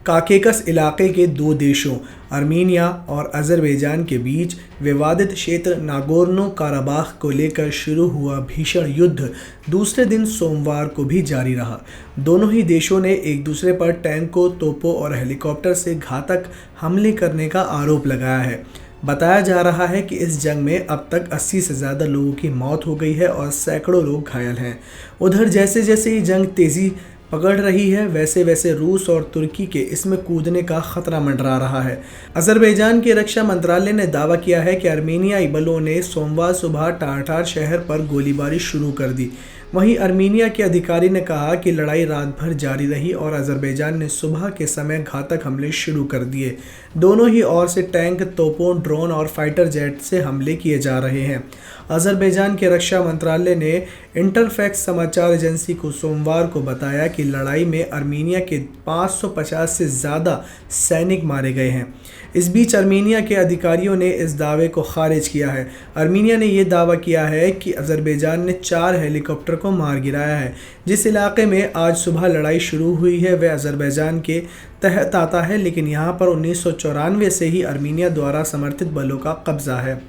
Caucasus इलाके के दो देशों आर्मीनिया और अज़रबैजान के बीच विवादित क्षेत्र नागोर्नो काराबाख को लेकर शुरू हुआ भीषण युद्ध दूसरे दिन सोमवार को भी जारी रहा। दोनों ही देशों ने एक दूसरे पर टैंकों, तोपों और हेलीकॉप्टर से घातक हमले करने का आरोप लगाया है। बताया जा रहा है कि इस जंग में अब तक 80 से ज़्यादा लोगों की मौत हो गई है और सैकड़ों लोग घायल हैं। उधर जैसे जैसे ये जंग तेज़ी पकड़ रही है, वैसे वैसे रूस और तुर्की के इसमें कूदने का खतरा मंडरा रहा है। अज़रबैजान के रक्षा मंत्रालय ने दावा किया है कि आर्मीनियाई बलों ने सोमवार सुबह टारटार शहर पर गोलीबारी शुरू कर दी। वहीं आर्मीनिया के अधिकारी ने कहा कि लड़ाई रात भर जारी रही और अज़रबैजान ने सुबह के समय घातक हमले शुरू कर दिए। दोनों ही ओर से टैंक, तोपों, ड्रोन और फाइटर जेट से हमले किए जा रहे हैं। अज़रबैजान के रक्षा मंत्रालय ने इंटरफैक्स समाचार एजेंसी को सोमवार को बताया कि लड़ाई में आर्मीनिया के 550 से ज़्यादा सैनिक मारे गए हैं। इस बीच आर्मीनिया के अधिकारियों ने इस दावे को खारिज किया है। आर्मीनिया ने यह दावा किया है कि अज़रबैजान ने 4 हेलीकॉप्टर को मार गिराया है। जिस इलाके में आज सुबह लड़ाई शुरू हुई है वह अज़रबैजान के तहत आता है, लेकिन यहाँ पर 1994 से ही आर्मीनिया द्वारा समर्थित बलों का कब्जा है।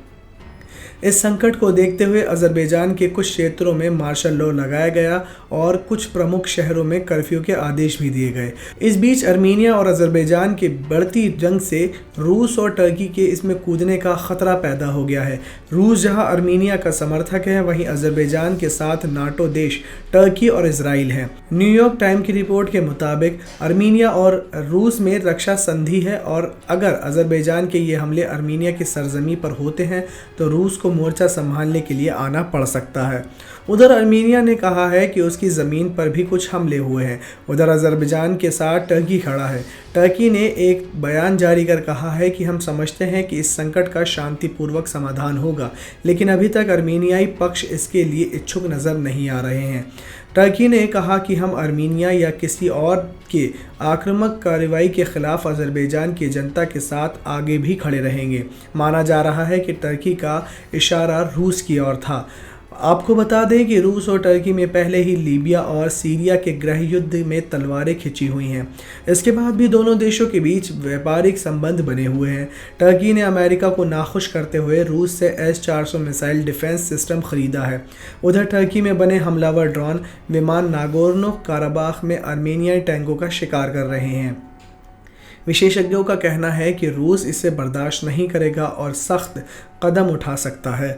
इस संकट को देखते हुए अज़रबैजान के कुछ क्षेत्रों में मार्शल लॉ लगाया गया और कुछ प्रमुख शहरों में कर्फ्यू के आदेश भी दिए गए। इस बीच आर्मीनिया और अज़रबैजान की बढ़ती जंग से रूस और टर्की के इसमें कूदने का खतरा पैदा हो गया है। रूस जहां आर्मीनिया का समर्थक है, वहीं अज़रबैजान के साथ नाटो देश टर्की और इसराइल हैं। न्यूयॉर्क टाइम की रिपोर्ट के मुताबिक आर्मीनिया और रूस में रक्षा संधि है और अगर अज़रबैजान के ये हमले आर्मीनिया की सरजमी पर होते हैं तो रूस को मोर्चा संभालने के लिए आना पड़ सकता है। उधर आर्मीनिया ने कहा है कि उसकी ज़मीन पर भी कुछ हमले हुए हैं। उधर अज़रबैजान के साथ टर्की खड़ा है। टर्की ने एक बयान जारी कर कहा है कि हम समझते हैं कि इस संकट का शांतिपूर्वक समाधान होगा, लेकिन अभी तक आर्मीनियाई पक्ष इसके लिए इच्छुक नज़र नहीं आ रहे हैं। टर्की ने कहा कि हम आर्मीनिया या किसी और के आक्रामक कार्रवाई के खिलाफ अज़रबैजान की जनता के साथ आगे भी खड़े रहेंगे। माना जा रहा है कि टर्की का इशारा रूस की ओर था। आपको बता दें कि रूस और टर्की में पहले ही लीबिया और सीरिया के गृह युद्ध में तलवारें खिंची हुई हैं। इसके बाद भी दोनों देशों के बीच व्यापारिक संबंध बने हुए हैं। टर्की ने अमेरिका को नाखुश करते हुए रूस से S-400 मिसाइल डिफेंस सिस्टम खरीदा है। उधर टर्की में बने हमलावर ड्रोन विमान नागोर्नो काराबाख में आर्मेनियाई टैंकों का शिकार कर रहे हैं। विशेषज्ञों का कहना है कि रूस इसे बर्दाश्त नहीं करेगा और सख्त कदम उठा सकता है।